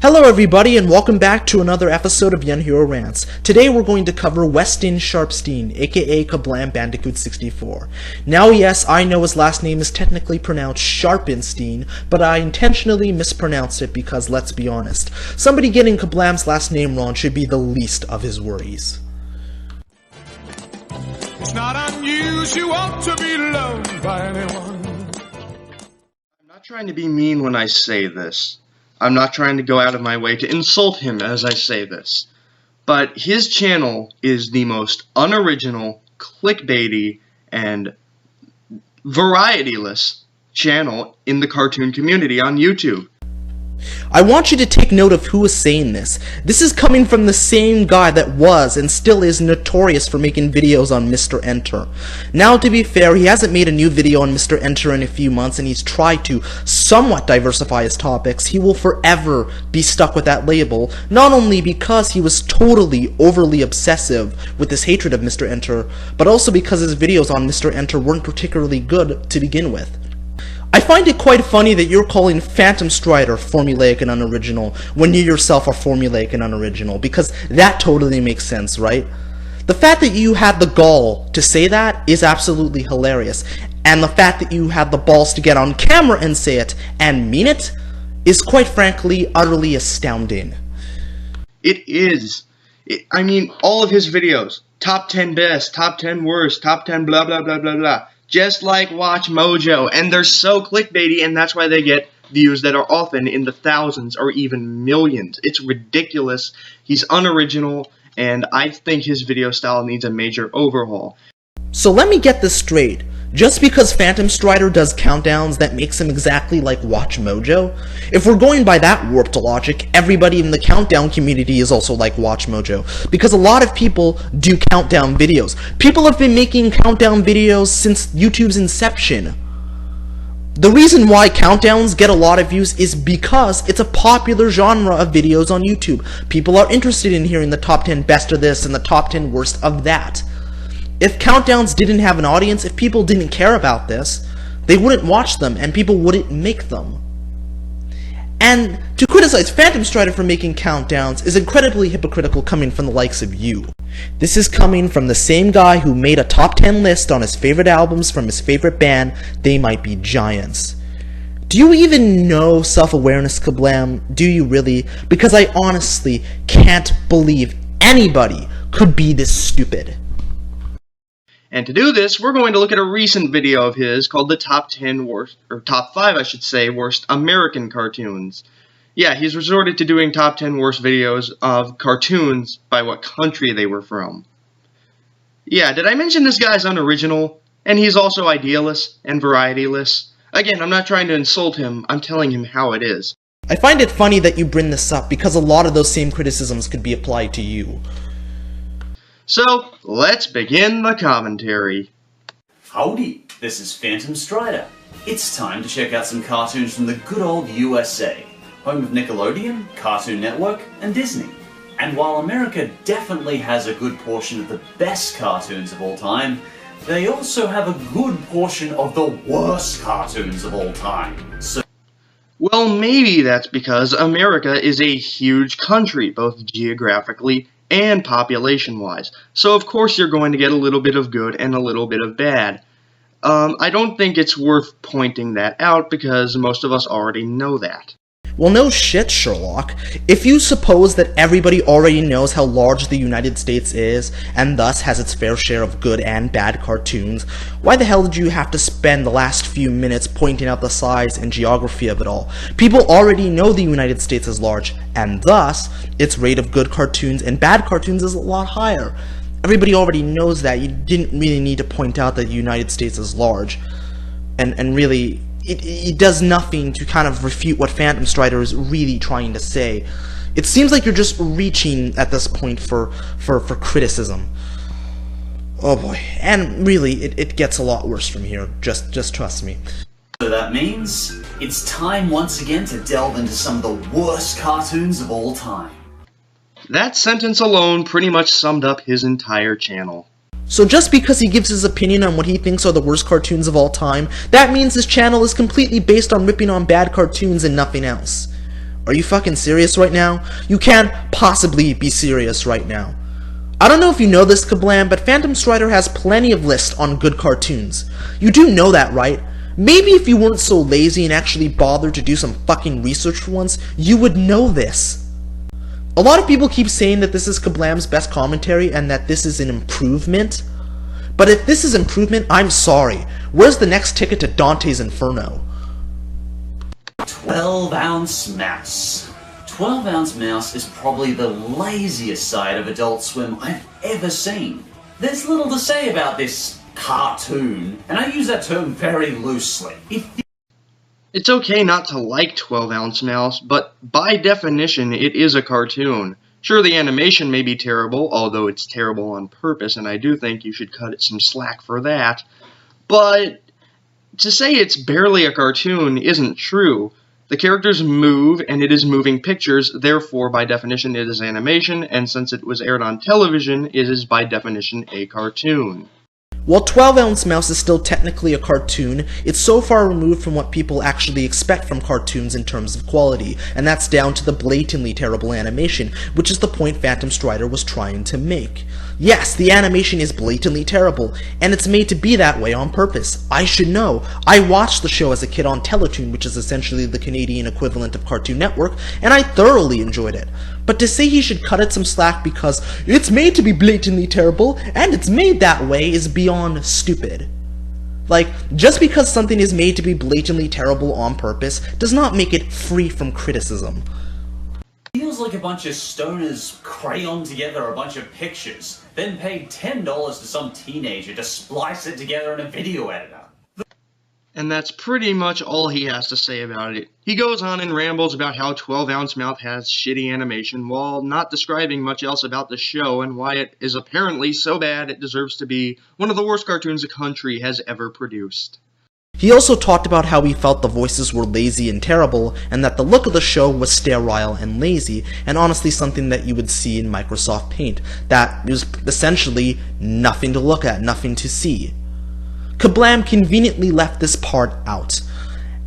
Hello everybody and welcome back to another episode of Young Hero Rants. Today we're going to cover Weston Sharpstein, aka KaBlam Bandicoot 64. Now yes, I know his last name is technically pronounced Sharpenstein, but I intentionally mispronounced it because, let's be honest, somebody getting KaBlam's last name wrong should be the least of his worries. It's not unusual to be loved by anyone. I'm not trying to be mean when I say this. I'm not trying to go out of my way to insult him as I say this. But his channel is the most unoriginal, clickbaity, and varietyless channel in the cartoon community on YouTube. I want you to take note of who is saying this. This is coming from the same guy that was and still is notorious for making videos on Mr. Enter. Now, to be fair, he hasn't made a new video on Mr. Enter in a few months, and he's tried to somewhat diversify his topics. He will forever be stuck with that label, not only because he was totally overly obsessive with his hatred of Mr. Enter, but also because his videos on Mr. Enter weren't particularly good to begin with. I find it quite funny that you're calling PhantomStrider formulaic and unoriginal when you yourself are formulaic and unoriginal, because that totally makes sense, right? The fact that you had the gall to say that is absolutely hilarious, and the fact that you had the balls to get on camera and say it and mean it is quite frankly utterly astounding. It is. I mean, all of his videos, top 10 best, top 10 worst, top 10 blah blah blah blah blah. Just like Watch Mojo, and they're so clickbaity, and that's why they get views that are often in the thousands or even millions. It's ridiculous. He's unoriginal, and I think his video style needs a major overhaul. So let me get this straight. Just because PhantomStrider does countdowns, that makes him exactly like Watch Mojo? If we're going by that warped logic, everybody in the countdown community is also like Watch Mojo, because a lot of people do countdown videos. People have been making countdown videos since YouTube's inception. The reason why countdowns get a lot of views is because it's a popular genre of videos on YouTube. People are interested in hearing the top 10 best of this and the top 10 worst of that. If countdowns didn't have an audience, if people didn't care about this, they wouldn't watch them and people wouldn't make them. And to criticize PhantomStrider for making countdowns is incredibly hypocritical coming from the likes of you. This is coming from the same guy who made a top 10 list on his favorite albums from his favorite band, They Might Be Giants. Do you even know self-awareness, KaBlam? Do you really? Because I honestly can't believe anybody could be this stupid. And to do this, we're going to look at a recent video of his called the top 10 worst, or top 5 I should say, worst American cartoons. Yeah, he's resorted to doing top 10 worst videos of cartoons by what country they were from. Yeah, did I mention this guy's unoriginal? And he's also idealist and varietyless? Again, I'm not trying to insult him, I'm telling him how it is. I find it funny that you bring this up because a lot of those same criticisms could be applied to you. So, let's begin the commentary. Howdy, this is PhantomStrider. It's time to check out some cartoons from the good old USA, home of Nickelodeon, Cartoon Network, and Disney. And while America definitely has a good portion of the best cartoons of all time, they also have a good portion of the worst cartoons of all time. So, well, maybe that's because America is a huge country, both geographically and population-wise. So of course you're going to get a little bit of good and a little bit of bad. I don't think it's worth pointing that out because most of us already know that. Well, no shit, Sherlock. If you suppose that everybody already knows how large the United States is, and thus has its fair share of good and bad cartoons, why the hell did you have to spend the last few minutes pointing out the size and geography of it all? People already know the United States is large, and thus, its rate of good cartoons and bad cartoons is a lot higher. Everybody already knows that. You didn't really need to point out that the United States is large. And really, it does nothing to kind of refute what PhantomStrider is really trying to say. It seems like you're just reaching at this point for criticism. Oh boy. And really, it gets a lot worse from here. Just trust me. so that means it's time once again to delve into some of the worst cartoons of all time. That sentence alone pretty much summed up his entire channel. So just because he gives his opinion on what he thinks are the worst cartoons of all time, that means his channel is completely based on ripping on bad cartoons and nothing else. Are you fucking serious right now? You can't possibly be serious right now. I don't know if you know this, KaBlam, but PhantomStrider has plenty of lists on good cartoons. You do know that, right? Maybe if you weren't so lazy and actually bothered to do some fucking research for once, you would know this. A lot of people keep saying that this is KaBlam's best commentary and that this is an improvement. But if this is improvement, I'm sorry. Where's the next ticket to Dante's Inferno? 12-ounce mouse. 12-ounce mouse is probably the laziest side of Adult Swim I've ever seen. There's little to say about this cartoon, and I use that term very loosely. It's okay not to like 12-ounce mouse, but by definition, it is a cartoon. Sure, the animation may be terrible, although it's terrible on purpose, and I do think you should cut it some slack for that. But to say it's barely a cartoon isn't true. The characters move, and it is moving pictures, therefore, by definition, it is animation, and since it was aired on television, it is by definition a cartoon. While 12-ounce mouse is still technically a cartoon, it's so far removed from what people actually expect from cartoons in terms of quality, and that's down to the blatantly terrible animation, which is the point PhantomStrider was trying to make. Yes, the animation is blatantly terrible, and it's made to be that way on purpose. I should know. I watched the show as a kid on Teletoon, which is essentially the Canadian equivalent of Cartoon Network, and I thoroughly enjoyed it. But to say he should cut it some slack because it's made to be blatantly terrible, and it's made that way, is beyond stupid. Like, just because something is made to be blatantly terrible on purpose does not make it free from criticism. Feels like a bunch of stoners crayoned together a bunch of pictures, then paid $10 to some teenager to splice it together in a video editor. And that's pretty much all he has to say about it. He goes on and rambles about how 12-ounce mouth has shitty animation, while not describing much else about the show and why it is apparently so bad it deserves to be one of the worst cartoons the country has ever produced. He also talked about how he felt the voices were lazy and terrible, and that the look of the show was sterile and lazy, and honestly something that you would see in Microsoft Paint. That was essentially nothing to look at, nothing to see. KaBlam conveniently left this part out,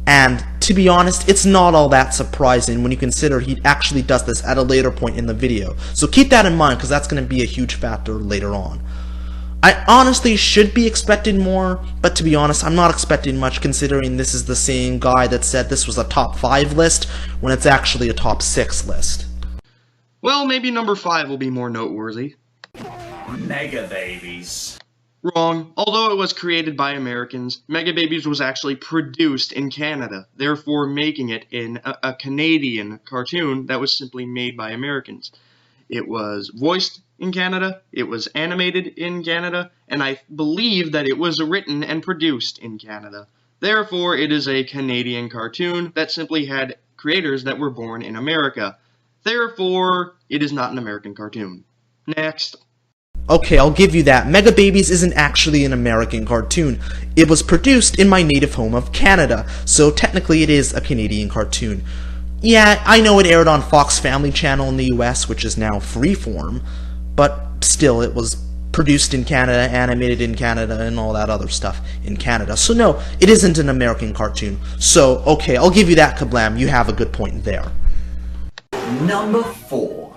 and to be honest, it's not all that surprising when you consider he actually does this at a later point in the video, so keep that in mind because that's going to be a huge factor later on. I honestly should be expecting more, but to be honest, I'm not expecting much considering this is the same guy that said this was a top 5 list when it's actually a top 6 list. Well, maybe number 5 will be more noteworthy. Mega Babies. Wrong. Although it was created by Americans, Mega Babies was actually produced in Canada, therefore making it in a Canadian cartoon that was simply made by Americans. It was voiced in Canada, it was animated in Canada, and I believe that it was written and produced in Canada. Therefore, it is a Canadian cartoon that simply had creators that were born in America. Therefore, it is not an American cartoon. Next. Okay, I'll give you that. Mega Babies isn't actually an American cartoon. It was produced in my native home of Canada, so technically it is a Canadian cartoon. Yeah, I know it aired on Fox Family Channel in the US, which is now Freeform, but still, it was produced in Canada, animated in Canada, and all that other stuff in Canada. So no, it isn't an American cartoon. So, okay, I'll give you that, KaBlam. You have a good point there. Number 4.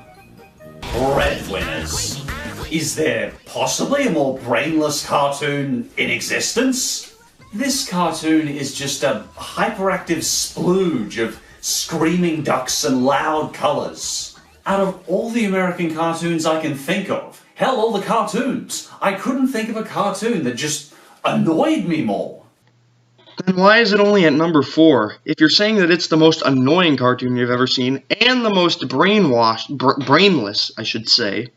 Breadwinners. Is there possibly a more brainless cartoon in existence? This cartoon is just a hyperactive splooge of screaming ducks and loud colours. Out of all the American cartoons I can think of, hell, all the cartoons, I couldn't think of a cartoon that just annoyed me more. Then why is it only at number 4? If you're saying that it's the most annoying cartoon you've ever seen, and the most brainless, I should say,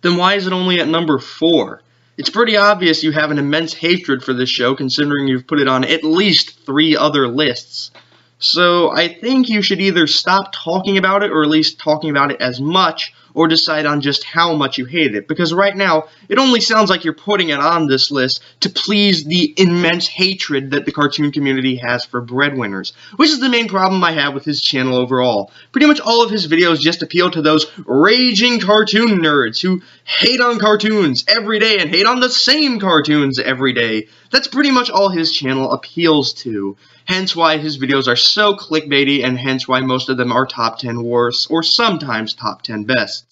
then why is it only at number 4? It's pretty obvious you have an immense hatred for this show, considering you've put it on at least 3 other lists. So I think you should either stop talking about it, or at least talking about it as much, or decide on just how much you hate it. Because right now, it only sounds like you're putting it on this list to please the immense hatred that the cartoon community has for breadwinners, which is the main problem I have with his channel overall. Pretty much all of his videos just appeal to those raging cartoon nerds who hate on cartoons every day and hate on the same cartoons every day. That's pretty much all his channel appeals to. Hence why his videos are so clickbaity, and hence why most of them are top 10 worst, or sometimes top 10 bests.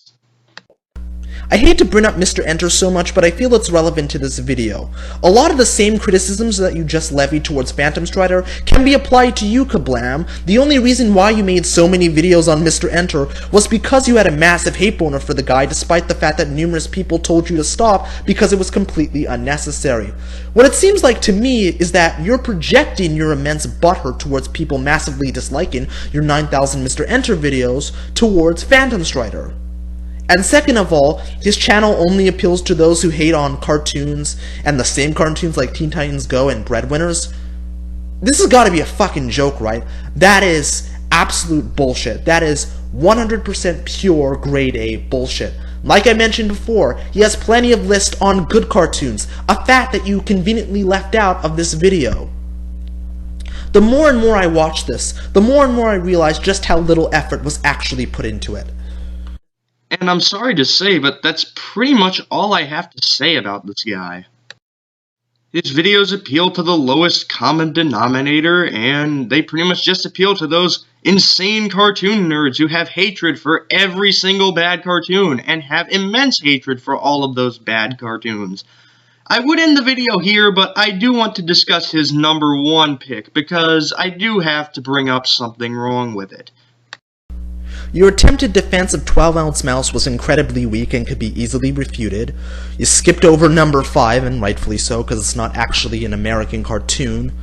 I hate to bring up Mr. Enter so much, but I feel it's relevant to this video. A lot of the same criticisms that you just levied towards PhantomStrider can be applied to you, KaBlam. The only reason why you made so many videos on Mr. Enter was because you had a massive hate boner for the guy, despite the fact that numerous people told you to stop because it was completely unnecessary. What it seems like to me is that you're projecting your immense butthurt towards people massively disliking your 9,000 Mr. Enter videos towards PhantomStrider. And second of all, his channel only appeals to those who hate on cartoons, and the same cartoons like Teen Titans Go and Breadwinners. This has got to be a fucking joke, right? That is absolute bullshit. That is 100% pure grade A bullshit. Like I mentioned before, he has plenty of lists on good cartoons, a fact that you conveniently left out of this video. The more and more I watch this, the more and more I realize just how little effort was actually put into it. And I'm sorry to say, but that's pretty much all I have to say about this guy. His videos appeal to the lowest common denominator, and they pretty much just appeal to those insane cartoon nerds who have hatred for every single bad cartoon, and have immense hatred for all of those bad cartoons. I would end the video here, but I do want to discuss his number one pick, because I do have to bring up something wrong with it. Your attempted defense of 12-ounce mouse was incredibly weak and could be easily refuted. You skipped over number 5, and rightfully so, because it's not actually an American cartoon.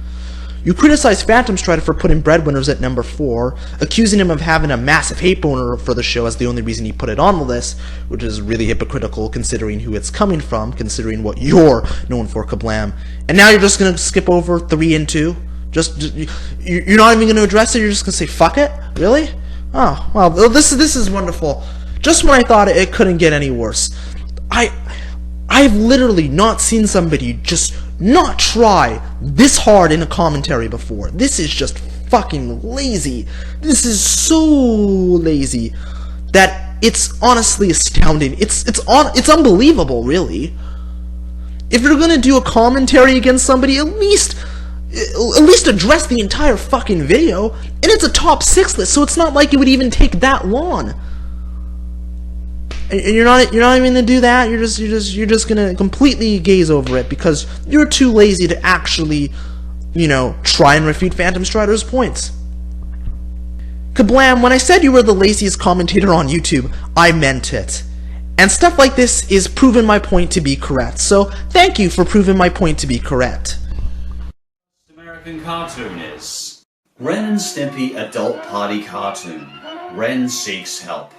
You criticized PhantomStrider for putting Breadwinners at number 4, accusing him of having a massive hate boner for the show as the only reason he put it on the list, which is really hypocritical considering who it's coming from, considering what you're known for, KaBlam. And now you're just going to skip over 3 and 2? You're not even going to address it? You're just going to say, fuck it? Really? Oh, well, this is wonderful. Just when I thought it couldn't get any worse. I've literally not seen somebody just not try this hard in a commentary before. This is just fucking lazy. This is so lazy that it's honestly astounding. It's unbelievable, really. If you're gonna do a commentary against somebody, at least address the entire fucking video, and it's a top 6 list, so it's not like it would even take that long. And you're not even gonna do that. You're just gonna completely gaze over it because you're too lazy to actually, try and refute PhantomStrider's points. KaBlam, when I said you were the laziest commentator on YouTube, I meant it. And stuff like this is proving my point to be correct. So thank you for proving my point to be correct. American cartoon is Ren and Stimpy Adult Party Cartoon. Ren seeks help.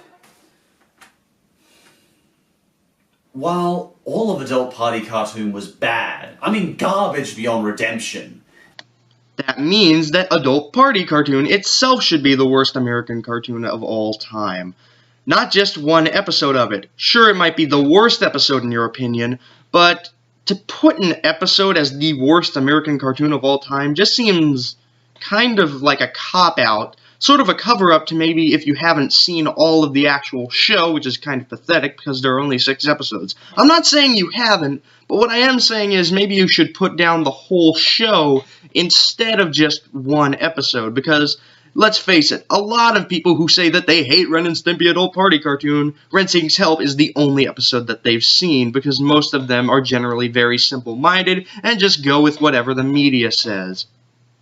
While all of Adult Party Cartoon was bad, I mean garbage beyond redemption. That means that Adult Party Cartoon itself should be the worst American cartoon of all time. Not just one episode of it. Sure, it might be the worst episode in your opinion, but to put an episode as the worst American cartoon of all time just seems kind of like a cop-out, sort of a cover-up to maybe if you haven't seen all of the actual show, which is kind of pathetic because there are only 6 episodes. I'm not saying you haven't, but what I am saying is maybe you should put down the whole show instead of just one episode, because let's face it, a lot of people who say that they hate Ren and Stimpy Adult Party Cartoon, Ren Seeks Help is the only episode that they've seen, because most of them are generally very simple-minded and just go with whatever the media says.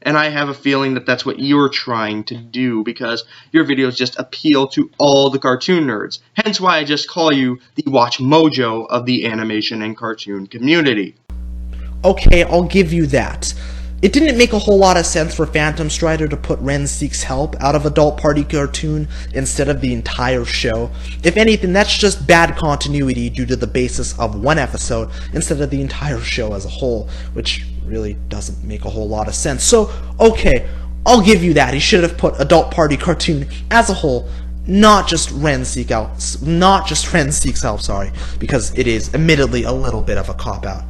And I have a feeling that that's what you're trying to do, because your videos just appeal to all the cartoon nerds. Hence why I just call you the Watch Mojo of the animation and cartoon community. Okay, I'll give you that. It didn't make a whole lot of sense for PhantomStrider to put Ren Seeks Help out of Adult Party Cartoon instead of the entire show. If anything, that's just bad continuity due to the basis of one episode instead of the entire show as a whole, which really doesn't make a whole lot of sense. So, okay, I'll give you that. He should have put Adult Party Cartoon as a whole, not just Ren Seeks Help, sorry, because it is admittedly a little bit of a cop-out.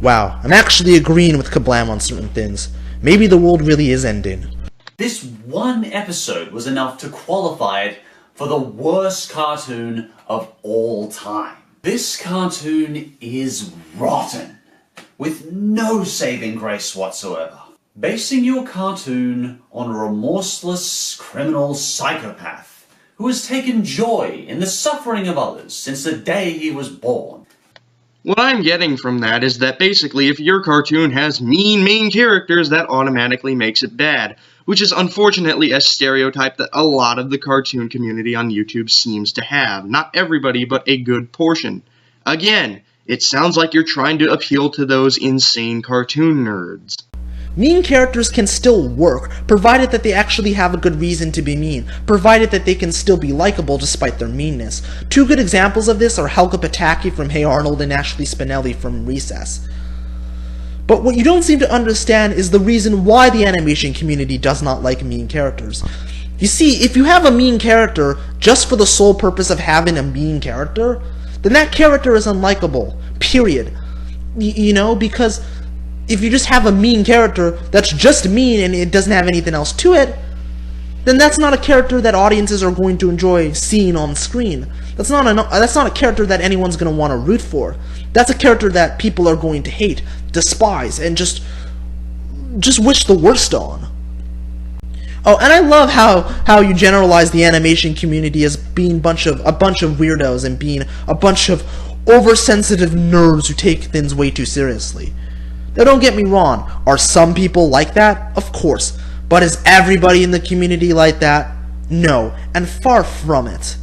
Wow, I'm actually agreeing with KaBlam on certain things. Maybe the world really is ending. This one episode was enough to qualify it for the worst cartoon of all time. This cartoon is rotten, with no saving grace whatsoever. basing your cartoon on a remorseless criminal psychopath who has taken joy in the suffering of others since the day he was born. What I'm getting from that is that basically if your cartoon has mean main characters, that automatically makes it bad, which is unfortunately a stereotype that a lot of the cartoon community on YouTube seems to have. Not everybody, but a good portion. Again, it sounds like you're trying to appeal to those insane cartoon nerds. Mean characters can still work, provided that they actually have a good reason to be mean, provided that they can still be likable despite their meanness. Two good examples of this are Helga Pataki from Hey Arnold and Ashley Spinelli from Recess. But what you don't seem to understand is the reason why the animation community does not like mean characters. You see, if you have a mean character just for the sole purpose of having a mean character, then that character is unlikable, period. You know, because if you just have a mean character that's just mean and it doesn't have anything else to it, then that's not a character that audiences are going to enjoy seeing on screen. That's not a character that anyone's going to want to root for. That's a character that people are going to hate, despise, and just wish the worst on. Oh, and I love how you generalize the animation community as being a bunch of weirdos and being a bunch of oversensitive nerds who take things way too seriously. Now don't get me wrong, are some people like that? Of course. But is everybody in the community like that? No, and far from it.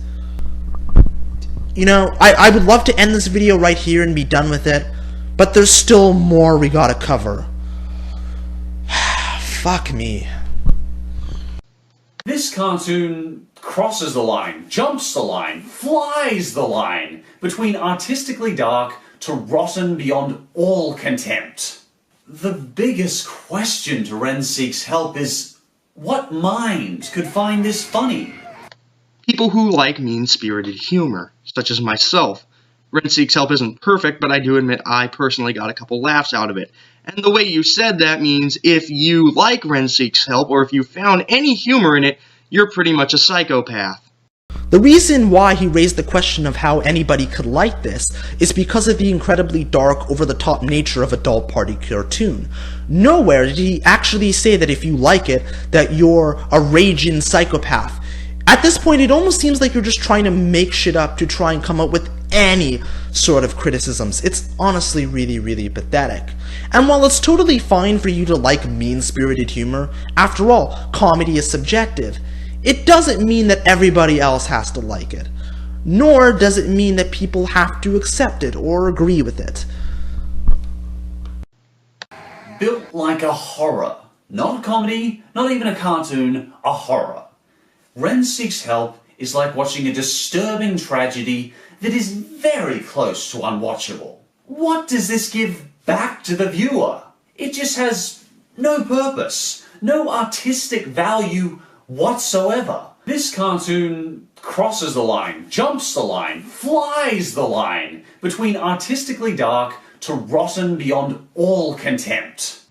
You know, I would love to end this video right here and be done with it, but there's still more we gotta cover. Fuck me. This cartoon crosses the line, jumps the line, flies the line between artistically dark to rotten beyond all contempt. The biggest question to Ren Seeks Help is, what mind could find this funny? People who like mean-spirited humor, such as myself. Ren Seeks Help isn't perfect, but I do admit I personally got a couple laughs out of it. And the way you said that means if you like Ren Seeks Help, or if you found any humor in it, you're pretty much a psychopath. The reason why he raised the question of how anybody could like this is because of the incredibly dark, over-the-top nature of Adult Party cartoon. Nowhere did he actually say that if you like it, that you're a raging psychopath. At this point, it almost seems like you're just trying to make shit up to try and come up with any sort of criticisms. It's honestly really, really pathetic. And while it's totally fine for you to like mean-spirited humor, after all, comedy is subjective. It doesn't mean that everybody else has to like it, nor does it mean that people have to accept it or agree with it. Built like a horror. Not a comedy, not even a cartoon, a horror. Ren Seeks Help is like watching a disturbing tragedy that is very close to unwatchable. What does this give back to the viewer? It just has no purpose, no artistic value whatsoever. This cartoon crosses the line, jumps the line, flies the line between artistically dark to rotten beyond all contempt.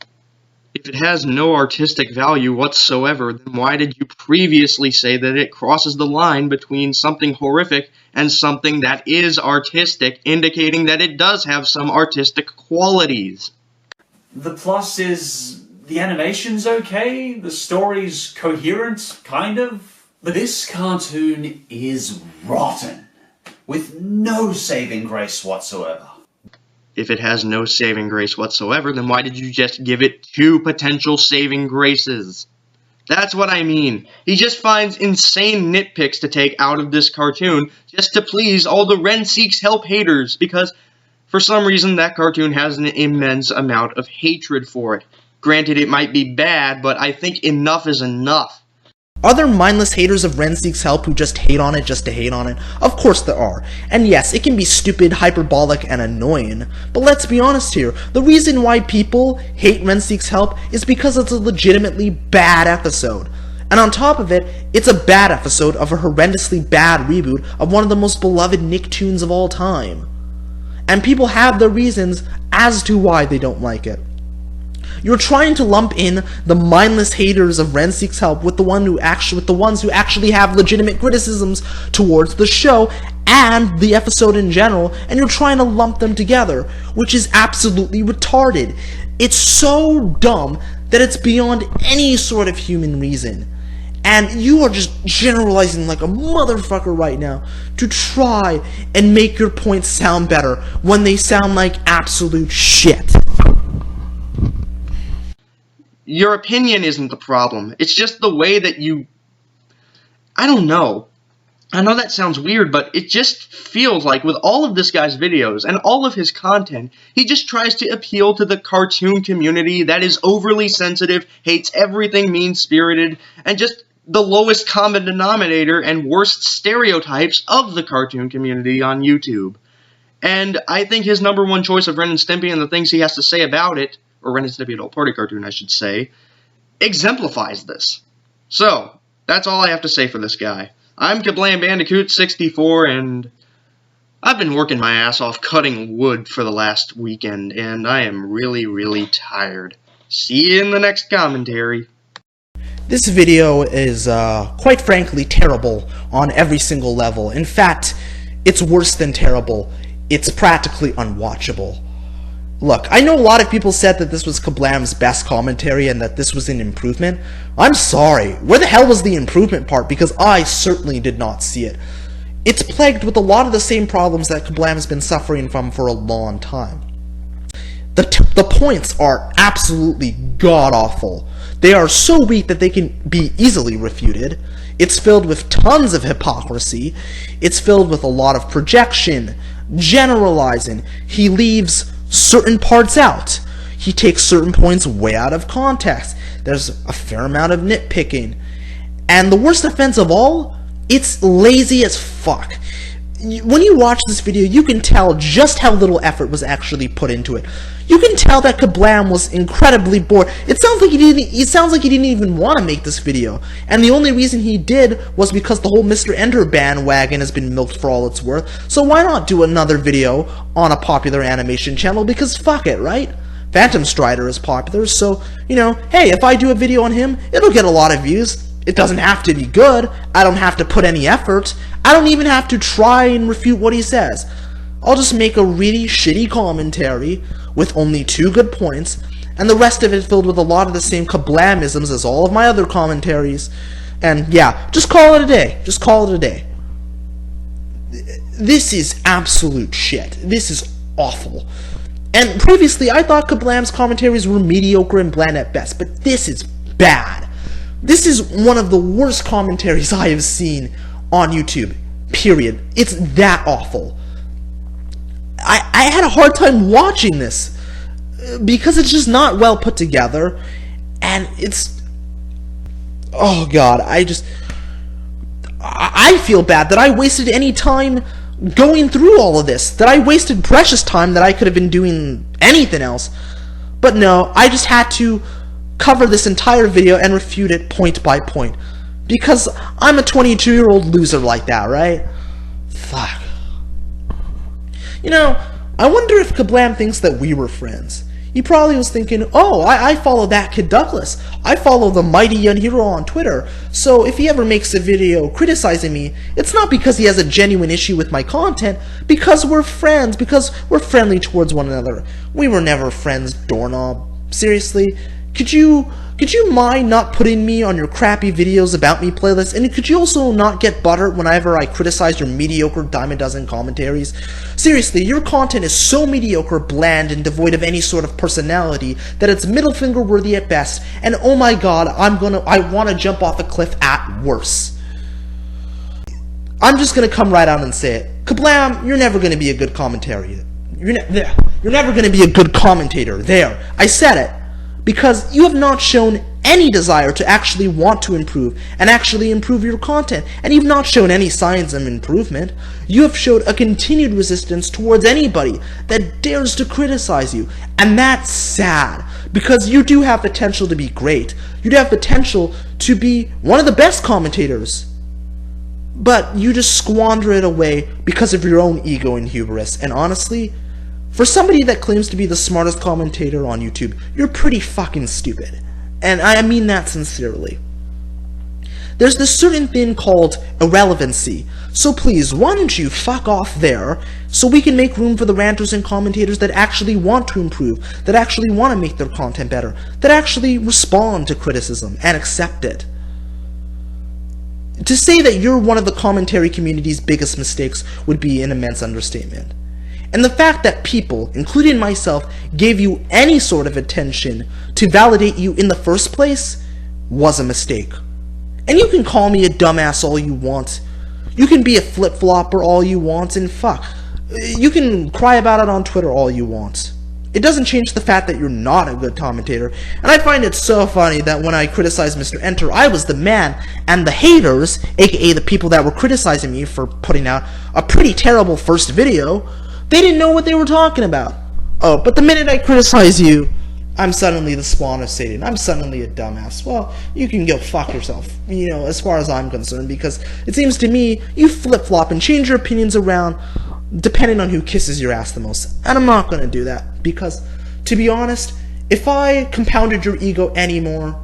If it has no artistic value whatsoever, then why did you previously say that it crosses the line between something horrific and something that is artistic, indicating that it does have some artistic qualities? The plus is the animation's okay, the story's coherent, kind of. But this cartoon is rotten, with no saving grace whatsoever. If it has no saving grace whatsoever, then why did you just give it 2 potential saving graces? That's what I mean. He just finds insane nitpicks to take out of this cartoon just to please all the Ren Seeks Help haters, because for some reason that cartoon has an immense amount of hatred for it. Granted, it might be bad, but I think enough is enough. Are there mindless haters of Ren Seeks Help who just hate on it just to hate on it? Of course there are. And yes, it can be stupid, hyperbolic, and annoying. But let's be honest here, the reason why people hate Ren Seeks Help is because it's a legitimately bad episode. And on top of it, it's a bad episode of a horrendously bad reboot of one of the most beloved Nicktoons of all time. And people have their reasons as to why they don't like it. You're trying to lump in the mindless haters of Ren Seeks Help with the ones who actually have legitimate criticisms towards the show and the episode in general, and you're trying to lump them together, which is absolutely retarded. It's so dumb that it's beyond any sort of human reason. And you are just generalizing like a motherfucker right now to try and make your points sound better when they sound like absolute shit. Your opinion isn't the problem. It's just the way that you... I don't know. I know that sounds weird, but it just feels like with all of this guy's videos and all of his content, he just tries to appeal to the cartoon community that is overly sensitive, hates everything mean-spirited, and just the lowest common denominator and worst stereotypes of the cartoon community on YouTube. And I think his number one choice of Ren and Stimpy and the things he has to say about it, or Ren and Stimpy Adult Party Cartoon, I should say, exemplifies this. So, that's all I have to say for this guy. I'm KaBlam Bandicoot 64, and I've been working my ass off cutting wood for the last weekend, and I am really, really tired. See you in the next commentary. This video is, quite frankly, terrible on every single level. In fact, it's worse than terrible. It's practically unwatchable. Look, I know a lot of people said that this was KaBlam's best commentary and that this was an improvement. I'm sorry. Where the hell was the improvement part? Because I certainly did not see it. It's plagued with a lot of the same problems that KaBlam has been suffering from for a long time. The points are absolutely god-awful. They are so weak that they can be easily refuted. It's filled with tons of hypocrisy. It's filled with a lot of projection, generalizing. He leaves certain parts out. He takes certain points way out of context. There's a fair amount of nitpicking. And the worst offense of all, it's lazy as fuck. When you watch this video, you can tell just how little effort was actually put into it. You can tell that KaBlam was incredibly bored. It sounds like he didn't even want to make this video. And the only reason he did was because the whole Mr. Ender bandwagon has been milked for all it's worth. So why not do another video on a popular animation channel? Because fuck it, right? PhantomStrider is popular, so, you know, hey, if I do a video on him, it'll get a lot of views. It doesn't have to be good. I don't have to put any effort. I don't even have to try and refute what he says. I'll just make a really shitty commentary with only 2 good points, and the rest of it filled with a lot of the same KaBlamisms as all of my other commentaries. And yeah, just call it a day. Just call it a day. This is absolute shit. This is awful. And previously, I thought KaBlam's commentaries were mediocre and bland at best, but this is bad. This is one of the worst commentaries I have seen on YouTube, period. It's that awful. I had a hard time watching this because it's just not well put together, and it's... Oh god, I feel bad that I wasted any time going through all of this, that I wasted precious time that I could have been doing anything else. But no, I just had to cover this entire video and refute it point by point. Because I'm a 22-year-old loser like that, right? Fuck. You know, I wonder if KaBlam thinks that we were friends. He probably was thinking, oh, I follow ThatKidDouglas. I follow the mighty young hero on Twitter. So if he ever makes a video criticizing me, it's not because he has a genuine issue with my content, because we're friends, because we're friendly towards one another. We were never friends, doorknob. Seriously? Could you mind not putting me on your crappy videos about me playlist? And could you also not get butthurt whenever I criticize your mediocre dime a dozen commentaries? Seriously, your content is so mediocre, bland, and devoid of any sort of personality that it's middle finger worthy at best, and oh my god, I want to jump off a cliff at worse. I'm just gonna come right out and say it. KaBlam, you're never gonna be a good commentary. You're never gonna be a good commentator. There, I said it. Because you have not shown any desire to actually want to improve and actually improve your content, and you've not shown any signs of improvement. You have showed a continued resistance towards anybody that dares to criticize you, and that's sad, because you do have potential to be great. You do have potential to be one of the best commentators, but you just squander it away because of your own ego and hubris. And honestly, for somebody that claims to be the smartest commentator on YouTube, you're pretty fucking stupid. And I mean that sincerely. There's this certain thing called irrelevancy. So please, why don't you fuck off there so we can make room for the ranters and commentators that actually want to improve, that actually want to make their content better, that actually respond to criticism and accept it. To say that you're one of the commentary community's biggest mistakes would be an immense understatement. And the fact that people, including myself, gave you any sort of attention to validate you in the first place was a mistake. And you can call me a dumbass all you want. You can be a flip-flopper all you want, and fuck. You can cry about it on Twitter all you want. It doesn't change the fact that you're not a good commentator. And I find it so funny that when I criticized Mr. Enter, I was the man, and the haters, aka the people that were criticizing me for putting out a pretty terrible first video, they didn't know what they were talking about. Oh, but the minute I criticize you, I'm suddenly the spawn of Satan. I'm suddenly a dumbass. Well, you can go fuck yourself, as far as I'm concerned, because it seems to me you flip-flop and change your opinions around depending on who kisses your ass the most. And I'm not going to do that, because, to be honest, if I compounded your ego anymore,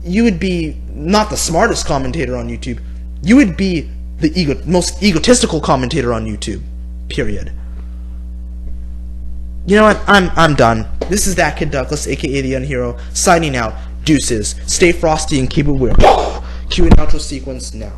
you would be not the smartest commentator on YouTube. You would be the most egotistical commentator on YouTube. Period. You know what? I'm done. This is ThatKidDouglas, aka the Unhero, signing out. Deuces. Stay frosty and keep it weird. Cue an outro sequence now.